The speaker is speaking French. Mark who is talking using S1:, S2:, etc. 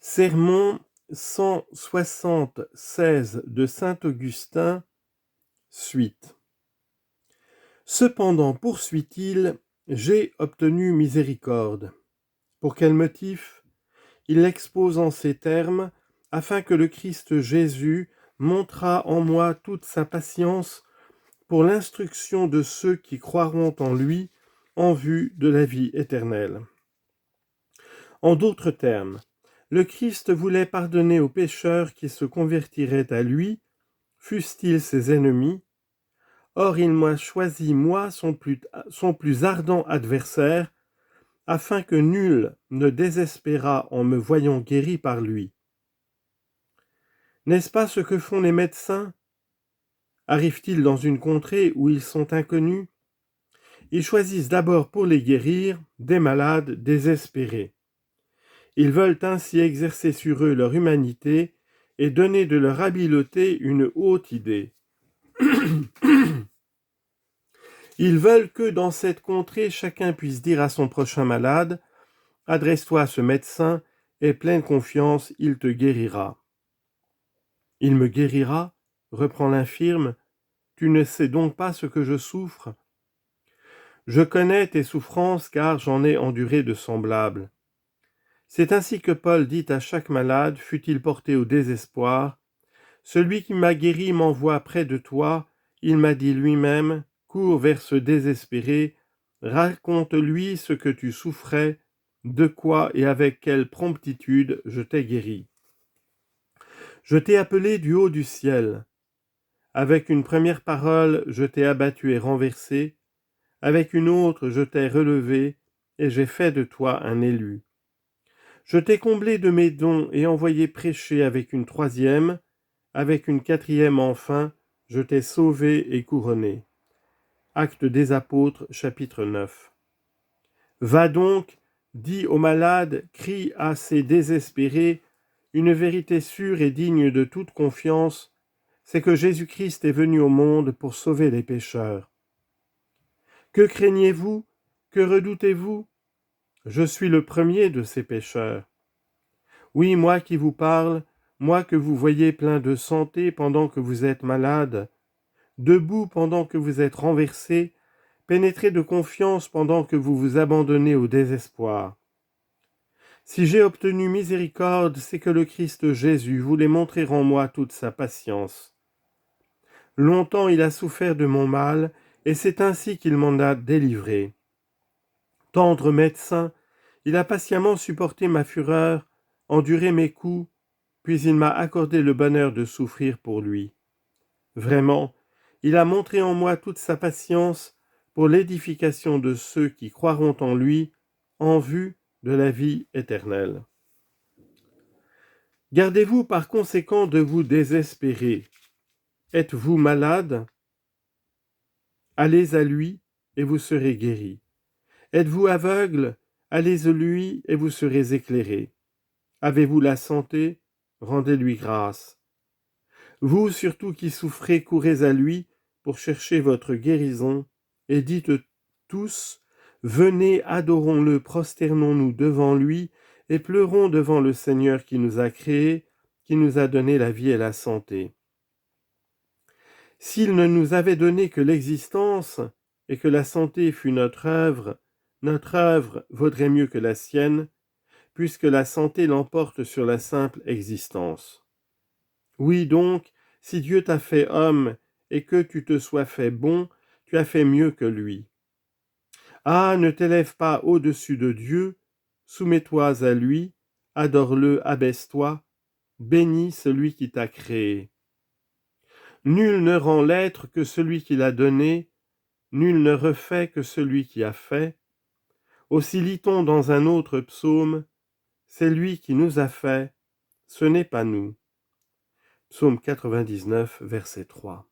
S1: Sermon 176 de saint Augustin, suite. Cependant, poursuit-il, j'ai obtenu miséricorde. Pour quel motif? Il l'expose en ces termes, afin que le Christ Jésus montrât en moi toute sa patience pour l'instruction de ceux qui croiront en lui en vue de la vie éternelle. En d'autres termes, le Christ voulait pardonner aux pécheurs qui se convertiraient à lui, fussent-ils ses ennemis. Or il m'a choisi, moi, son plus ardent adversaire, afin que nul ne désespérât en me voyant guéri par lui. N'est-ce pas ce que font les médecins? Arrivent-ils dans une contrée où ils sont inconnus? Ils choisissent d'abord pour les guérir des malades désespérés. Ils veulent ainsi exercer sur eux leur humanité et donner de leur habileté une haute idée. Ils veulent que dans cette contrée, chacun puisse dire à son prochain malade « Adresse-toi à ce médecin, aie pleine confiance, il te guérira. » « Il me guérira ?» reprend l'infirme. « Tu ne sais donc pas ce que je souffre ?»« Je connais tes souffrances car j'en ai enduré de semblables. » C'est ainsi que Paul dit à chaque malade, fût-il porté au désespoir, « Celui qui m'a guéri m'envoie près de toi, il m'a dit lui-même, cours vers ce désespéré, raconte-lui ce que tu souffrais, de quoi et avec quelle promptitude je t'ai guéri. Je t'ai appelé du haut du ciel. Avec une première parole, je t'ai abattu et renversé, avec une autre, je t'ai relevé, et j'ai fait de toi un élu. Je t'ai comblé de mes dons et envoyé prêcher avec une troisième, avec une quatrième enfin, je t'ai sauvé et couronné. » Actes des Apôtres, chapitre 9. Va donc, dis aux malades, crie à ces désespérés, une vérité sûre et digne de toute confiance, c'est que Jésus-Christ est venu au monde pour sauver les pécheurs. Que craignez-vous? Que redoutez-vous? Je suis le premier de ces pécheurs. Oui, moi qui vous parle, moi que vous voyez plein de santé pendant que vous êtes malade, debout pendant que vous êtes renversé, pénétré de confiance pendant que vous vous abandonnez au désespoir. Si j'ai obtenu miséricorde, c'est que le Christ Jésus voulait montrer en moi toute sa patience. Longtemps il a souffert de mon mal, et c'est ainsi qu'il m'en a délivré. Tendre médecin, il a patiemment supporté ma fureur, enduré mes coups, puis il m'a accordé le bonheur de souffrir pour lui. Vraiment, il a montré en moi toute sa patience pour l'édification de ceux qui croiront en lui en vue de la vie éternelle. Gardez-vous par conséquent de vous désespérer. Êtes-vous malade? Allez à lui et vous serez guéris. Êtes-vous aveugle? Allez à lui et vous serez éclairés. Avez-vous la santé? Rendez-lui grâce. Vous surtout qui souffrez, courez à lui pour chercher votre guérison, et dites tous, venez, adorons-le, prosternons-nous devant lui, et pleurons devant le Seigneur qui nous a créés, qui nous a donné la vie et la santé. S'il ne nous avait donné que l'existence, et que la santé fût notre œuvre vaudrait mieux que la sienne, puisque la santé l'emporte sur la simple existence. Oui donc, si Dieu t'a fait homme et que tu te sois fait bon, tu as fait mieux que lui. Ah, ne t'élève pas au-dessus de Dieu, soumets-toi à lui, adore-le, abaisse-toi, bénis celui qui t'a créé. Nul ne rend l'être que celui qui l'a donné, nul ne refait que celui qui a fait. Aussi lit-on dans un autre psaume, c'est lui qui nous a fait, ce n'est pas nous. Psaume 99, verset 3.